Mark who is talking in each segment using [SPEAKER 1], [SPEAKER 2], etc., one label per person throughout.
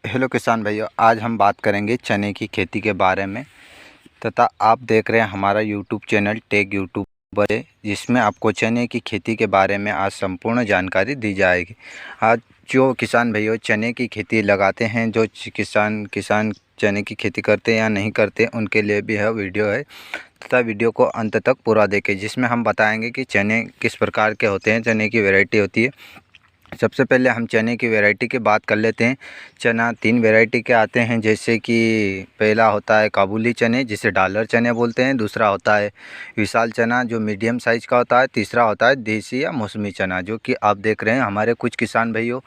[SPEAKER 1] Hello किसान भाइयों, आज हम बात करेंगे चने की खेती के बारे में तथा आप देख रहे हैं हमारा यूट्यूब चैनल टेक यूट्यूबर है, जिसमें आपको चने की खेती के बारे में आज संपूर्ण जानकारी दी जाएगी। आज जो किसान भाइयों चने की खेती लगाते हैं, जो किसान चने की खेती करते हैं या नहीं करते, उनके लिए भी यह वीडियो है तथा वीडियो को अंत तक पूरा देखें, जिसमें हम बताएंगे कि चने किस प्रकार के होते हैं, चने की वैरायटी होती है। सबसे पहले हम चने की वैरायटी की बात कर लेते हैं। चना 3 वैरायटी के आते हैं, जैसे कि पहला होता है काबुली चने, जिसे डालर चने बोलते हैं। दूसरा होता है विशाल चना, जो मीडियम साइज़ का होता है। तीसरा होता है देसी या मौसमी चना, जो कि आप देख रहे हैं हमारे कुछ किसान भाइयों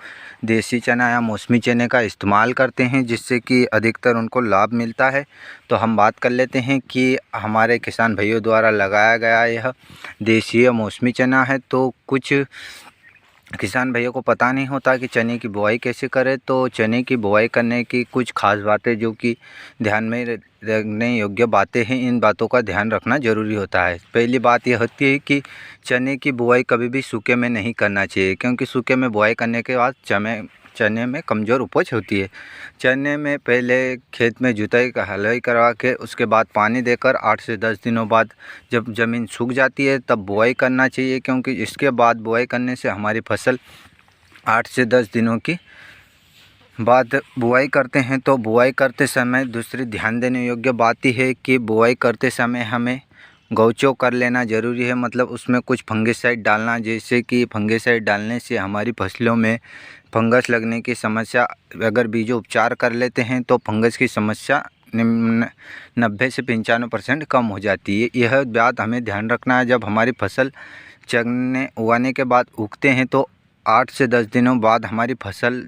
[SPEAKER 1] देसी चना या मौसमी चने का इस्तेमाल करते हैं, जिससे कि अधिकतर उनको लाभ मिलता है। तो हम बात कर लेते हैं कि हमारे किसान भाइयों द्वारा लगाया गया यह देसी या मौसमी चना है। तो कुछ किसान भैया को पता नहीं होता कि चने की बुआई कैसे करें। तो चने की बुआई करने की कुछ खास बातें जो कि ध्यान में रखने योग्य बातें हैं, इन बातों का ध्यान रखना ज़रूरी होता है। पहली बात यह होती है कि चने की बुआई कभी भी सूखे में नहीं करना चाहिए, क्योंकि सूखे में बुआई करने के बाद चने में कमज़ोर उपज होती है। चने में पहले खेत में जुताई का हलवाई करवा के उसके बाद पानी देकर 8 से 10 दिनों बाद जब ज़मीन सूख जाती है तब बुआई करना चाहिए, क्योंकि इसके बाद बुआई करने से हमारी फसल 8 से 10 दिनों की बाद बुआई करते हैं। तो बुआई करते समय दूसरी ध्यान देने योग्य बात यह है कि बुआई करते समय हमें गौचो कर लेना ज़रूरी है, मतलब उसमें कुछ फंगिसाइड डालना, जैसे कि फंगिसाइड डालने से हमारी फसलों में फंगस लगने की समस्या, अगर बीजों उपचार कर लेते हैं तो फंगस की समस्या 90 से 95% कम हो जाती है। यह बात हमें ध्यान रखना है। जब हमारी फसल चने उगाने के बाद उगते हैं तो 8 से 10 दिनों बाद हमारी फसल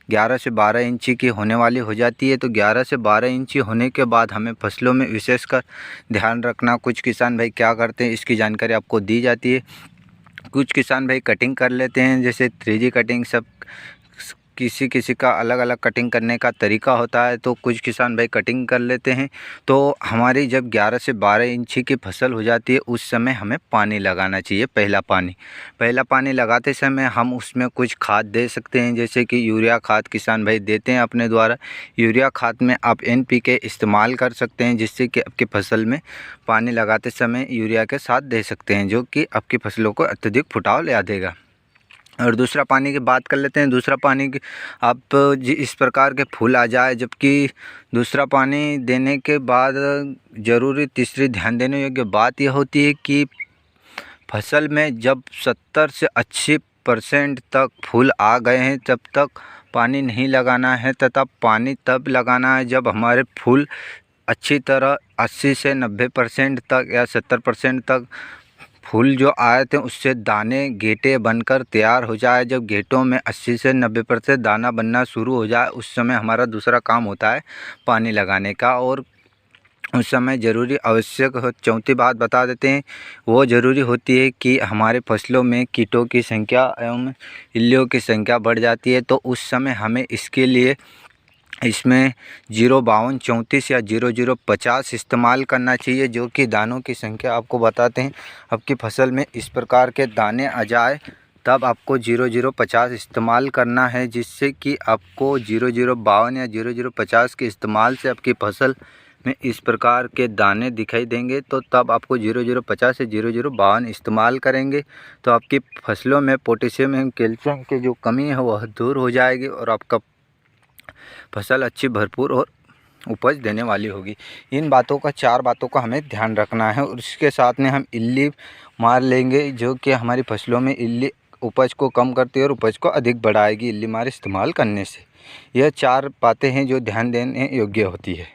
[SPEAKER 1] 11 से 12 इंची की होने वाली हो जाती है। तो 11 से 12 इंची होने के बाद हमें फसलों में विशेषकर ध्यान रखना। कुछ किसान भाई क्या करते हैं, इसकी जानकारी आपको दी जाती है। कुछ किसान भाई कटिंग कर लेते हैं, जैसे 3G कटिंग। सब किसी किसी का अलग अलग कटिंग करने का तरीका होता है, तो कुछ किसान भाई कटिंग कर लेते हैं। तो हमारी जब 11 से 12 इंची की फसल हो जाती है, उस समय हमें पानी लगाना चाहिए। पहला पानी लगाते समय हम उसमें कुछ खाद दे सकते हैं, जैसे कि यूरिया खाद किसान भाई देते हैं अपने द्वारा। यूरिया खाद में आप NPK इस्तेमाल कर सकते हैं, जिससे कि आपकी फसल में पानी लगाते समय यूरिया के साथ दे सकते हैं, जो कि आपकी फसलों को अत्यधिक फुटाव ला देगा। और दूसरा पानी की बात कर लेते हैं। दूसरा पानी की आप इस प्रकार के फूल आ जाए, जबकि दूसरा पानी देने के बाद ज़रूरी तीसरी ध्यान देने योग्य बात यह होती है कि फसल में जब 70 से 80% तक फूल आ गए हैं तब तक पानी नहीं लगाना है, तथा पानी तब लगाना है जब हमारे फूल अच्छी तरह 80 से 90% तक या 70% तक फूल जो आए थे उससे दाने गेटे बनकर तैयार हो जाए। जब गेटों में 80 से 90% दाना बनना शुरू हो जाए, उस समय हमारा दूसरा काम होता है पानी लगाने का। और उस समय ज़रूरी आवश्यक चौथी बात बता देते हैं, वो ज़रूरी होती है कि हमारे फसलों में कीटों की संख्या एवं इल्लियों की संख्या बढ़ जाती है। तो उस समय हमें इसके लिए इसमें 05234 या 0050 इस्तेमाल करना चाहिए, जो कि दानों की संख्या आपको बताते हैं। आपकी फसल में इस प्रकार के दाने आ जाए तब आपको 0050 इस्तेमाल करना है, जिससे कि आपको 0052 या 0050 के इस्तेमाल से आपकी फसल में इस प्रकार के दाने दिखाई देंगे। तो तब आपको 0050 से 0052 इस्तेमाल करेंगे तो आपकी फसलों में पोटेशियम एवं कैल्शियम की जो कमी है वह दूर हो जाएगी और आपका फसल अच्छी भरपूर और उपज देने वाली होगी। इन बातों का 4 बातों का हमें ध्यान रखना है। और इसके साथ में हम इल्ली मार लेंगे, जो कि हमारी फसलों में इल्ली उपज को कम करती है और उपज को अधिक बढ़ाएगी इल्ली मार इस्तेमाल करने से। यह 4 बातें हैं जो ध्यान देने योग्य होती है।